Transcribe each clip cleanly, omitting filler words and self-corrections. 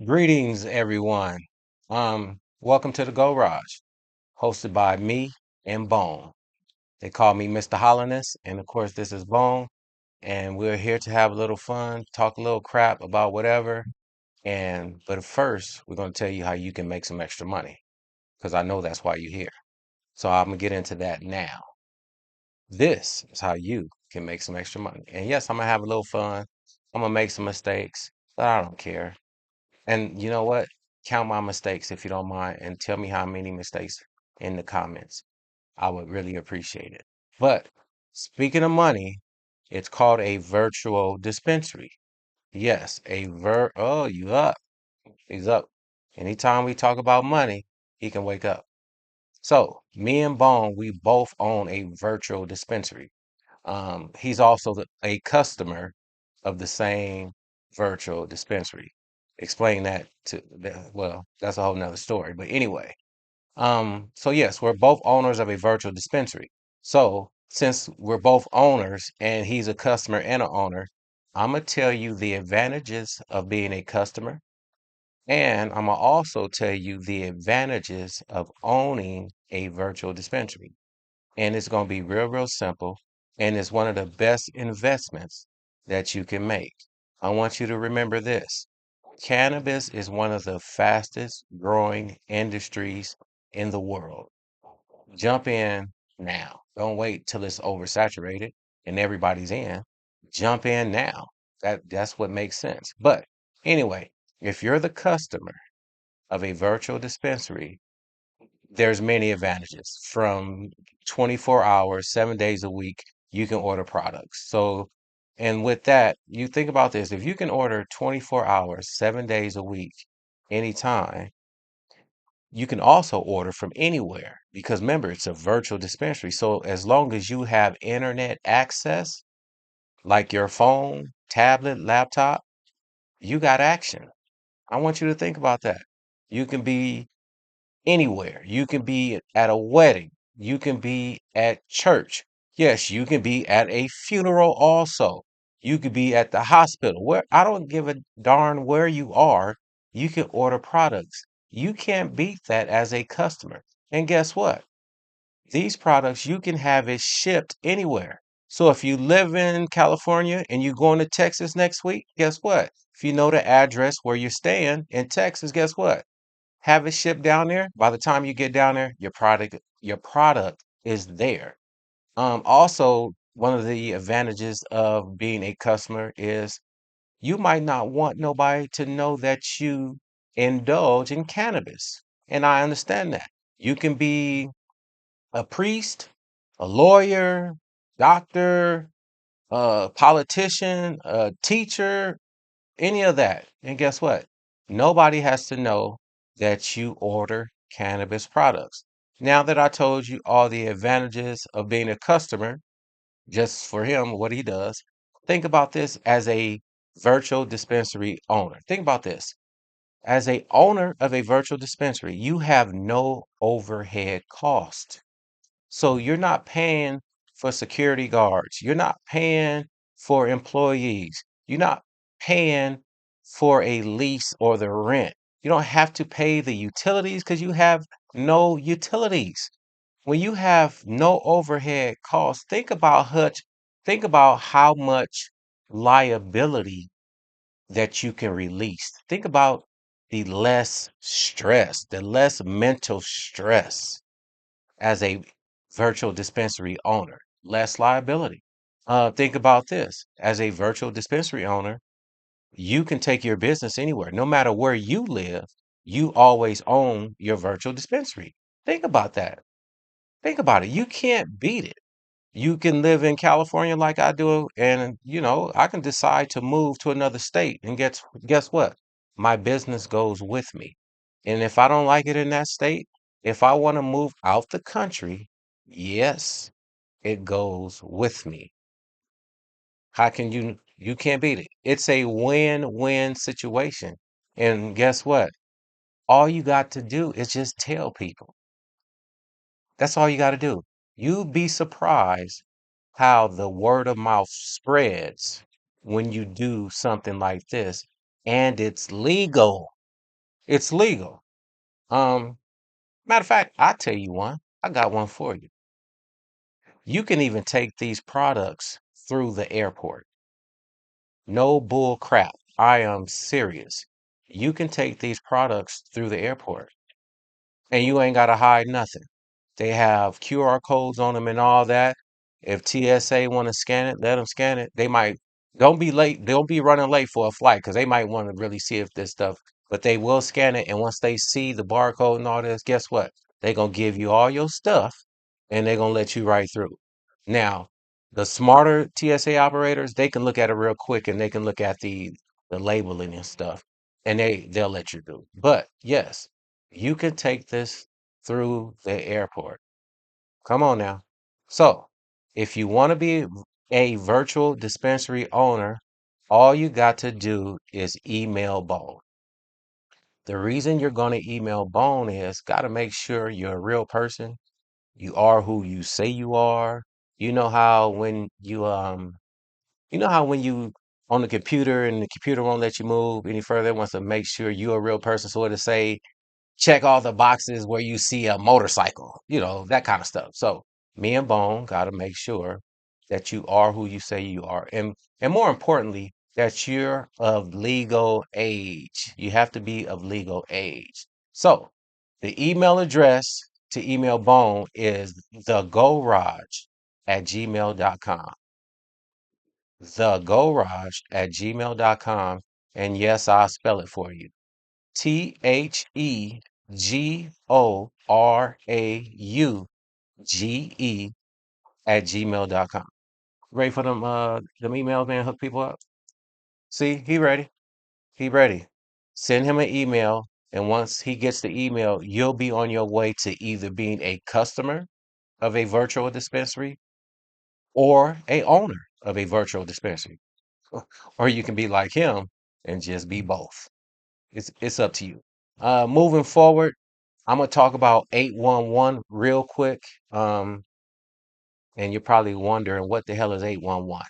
Greetings, everyone. Welcome to the Garage, hosted by me and Bone. They call me Mr. Holliness, and of course, this is Bone, and we're here to have a little fun, talk a little crap about whatever. But first, we're going to tell you how you can make some extra money, because I know that's why you're here. So I'm gonna get into that now. This is how you can make some extra money. And yes, I'm gonna have a little fun. I'm gonna make some mistakes, but I don't care. And you know what? Count my mistakes if you don't mind and tell me how many mistakes in the comments. I would really appreciate it. But speaking of money, it's called a virtual dispensary. Yes, oh, you up. He's up. Anytime we talk about money, he can wake up. So me and Bone, we both own a virtual dispensary. He's also a customer of the same virtual dispensary. Explain that well, that's a whole nother story. But anyway, so yes, we're both owners of a virtual dispensary. So since we're both owners and he's a customer and an owner, I'm gonna tell you the advantages of being a customer, and I'm gonna also tell you the advantages of owning a virtual dispensary. And it's going to be real, real simple. And it's one of the best investments that you can make. I want you to remember this. Cannabis is one of the fastest growing industries in the world. Jump in now. Don't wait till it's oversaturated and everybody's in. Jump in now. That's what makes sense. But anyway, if you're the customer of a virtual dispensary, there's many advantages. From 24 hours, 7 days a week, you can order products. So, and with that, you think about this. If you can order 24 hours, 7 days a week, anytime, you can also order from anywhere because remember, it's a virtual dispensary. So as long as you have internet access, like your phone, tablet, laptop, you got action. I want you to think about that. You can be anywhere. You can be at a wedding. You can be at church. Yes, you can be at a funeral also. You could be at the hospital. Where I don't give a darn where you are, you can order products. You can't beat that as a customer. And guess what? These products you can have it shipped anywhere. So if you live in California and you're going to Texas next week, guess what? If you know the address where you're staying in Texas, guess what? Have it shipped down there. By the time you get down there, your product is there. Also, one of the advantages of being a customer is you might not want nobody to know that you indulge in cannabis. And I understand that. You can be a priest, a lawyer, doctor, a politician, a teacher, any of that. And guess what? Nobody has to know that you order cannabis products. Now that I told you all the advantages of being a customer, just for him, what he does, think about this as a virtual dispensary owner. Think about this. As a owner of a virtual dispensary, you have no overhead cost. So you're not paying for security guards. You're not paying for employees. You're not paying for a lease or the rent. You don't have to pay the utilities because you have no utilities. When you have no overhead costs, think about how much liability that you can release. Think about the less stress, the less mental stress as a virtual dispensary owner, less liability. Think about this as a virtual dispensary owner, you can take your business anywhere, no matter where you live, you always own your virtual dispensary. Think about that. Think about it. You can't beat it. You can live in California like I do, and I can decide to move to another state, and guess what? My business goes with me. And if I don't like it in that state, if I want to move out the country, yes, it goes with me. How can you can't beat it. It's a win-win situation. And guess what? All you got to do is just tell people. That's all you got to do. You'd be surprised how the word of mouth spreads when you do something like this and it's legal. It's legal. Matter of fact, I'll tell you one. I got one for you. You can even take these products through the airport. No bull crap. I am serious. You can take these products through the airport and you ain't got to hide nothing. They have QR codes on them and all that. If TSA want to scan it, let them scan it. They might don't be late. Don't be running late for a flight because they might want to really see if this stuff. But they will scan it, and once they see the barcode and all this, guess what? They're gonna give you all your stuff, and they're gonna let you right through. Now, the smarter TSA operators, they can look at it real quick, and they can look at the labeling and stuff, and they'll let you do. But yes, you can take this through the airport. Come on now. So, if you want to be a virtual dispensary owner, all you got to do is email Bone. The reason you're going to email Bone is got to make sure you're a real person. You are who you say you are. You know how when you know how when you on the computer and the computer won't let you move any further, it wants to make sure you're a real person. So it'll say check all the boxes where you see a motorcycle, that kind of stuff. So me and Bone got to make sure that you are who you say you are. And more importantly, that you're of legal age. You have to be of legal age. So the email address to email Bone is thegorage@gmail.com. Thegorage@gmail.com. And yes, I'll spell it for you. TheGorauge@gmail.com. Ready for them emails, man? Hook people up. See, he ready. He ready. Send him an email, and once he gets the email, you'll be on your way to either being a customer of a virtual dispensary or a owner of a virtual dispensary. Or you can be like him and just be both. It's up to you. Moving forward, I'm gonna talk about 811 real quick. And you're probably wondering what the hell is 811.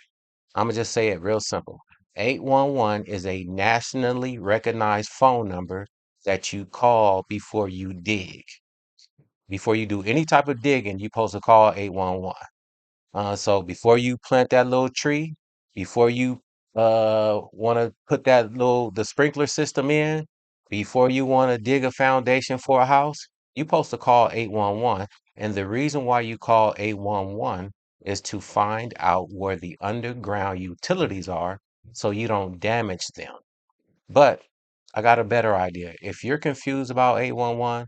I'm gonna just say it real simple. 811 is a nationally recognized phone number that you call before you dig. Before you do any type of digging, you're supposed to call 811. So before you plant that little tree, before you want to put the sprinkler system in, before you want to dig a foundation for a house, you're supposed to call 811. And the reason why you call 811 is to find out where the underground utilities are so you don't damage them. But I got a better idea. If you're confused about 811,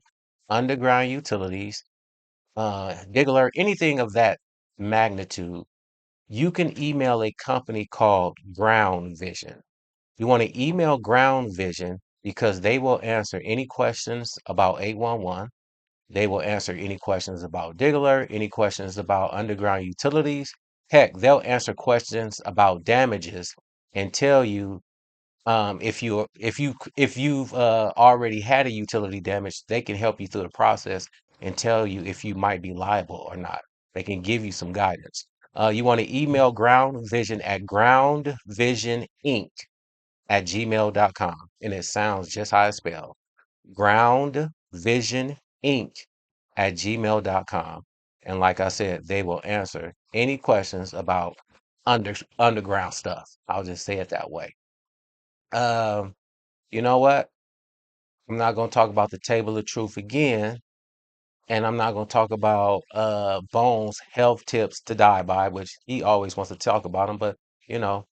underground utilities, dig alert, anything of that magnitude, you can email a company called Ground Vision. You want to email Ground Vision because they will answer any questions about 811. They will answer any questions about dig alert, any questions about underground utilities. Heck, they'll answer questions about damages and tell you if you've already had a utility damage, they can help you through the process and tell you if you might be liable or not. They can give you some guidance. You want to email Ground Vision at groundvisioninc@gmail.com. And it sounds just how it's spelled. Groundvisioninc@gmail.com. And like I said, they will answer any questions about underground stuff. I'll just say it that way. Um, you know what? I'm not going to talk about the table of truth again, and I'm not going to talk about Bones' health tips to die by, which he always wants to talk about them, but you know,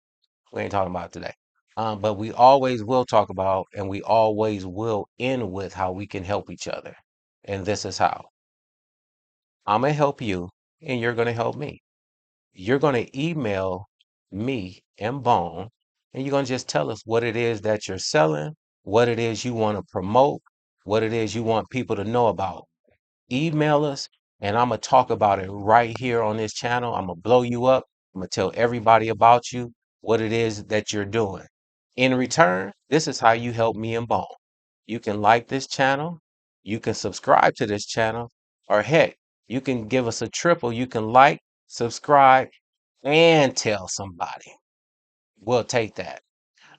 we ain't talking about it today. But we always will talk about, and we always will end with how we can help each other. And this is how. I'm going to help you, and you're going to help me. You're going to email me and Bone, and you're going to just tell us what it is that you're selling, what it is you want to promote, what it is you want people to know about. Email us, and I'm going to talk about it right here on this channel. I'm going to blow you up. I'm going to tell everybody about you, what it is that you're doing. In return, this is how you help me and Bone. You can like this channel, you can subscribe to this channel, or heck, you can give us a triple. You can like, subscribe, and tell somebody. We'll take that.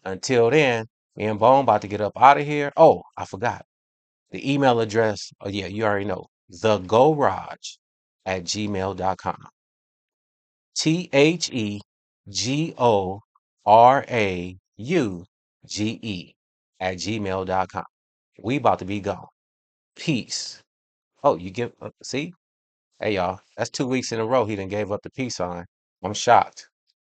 Until then, Me and Bone about to get up out of here. Oh, I forgot. The email address. Oh, yeah, you already know. TheGorage@gmail.com. TheGorauge@gmail.com. We about to be gone. Peace. Oh, you give see? Hey y'all, that's 2 weeks in a row he done gave up the peace sign. I'm shocked.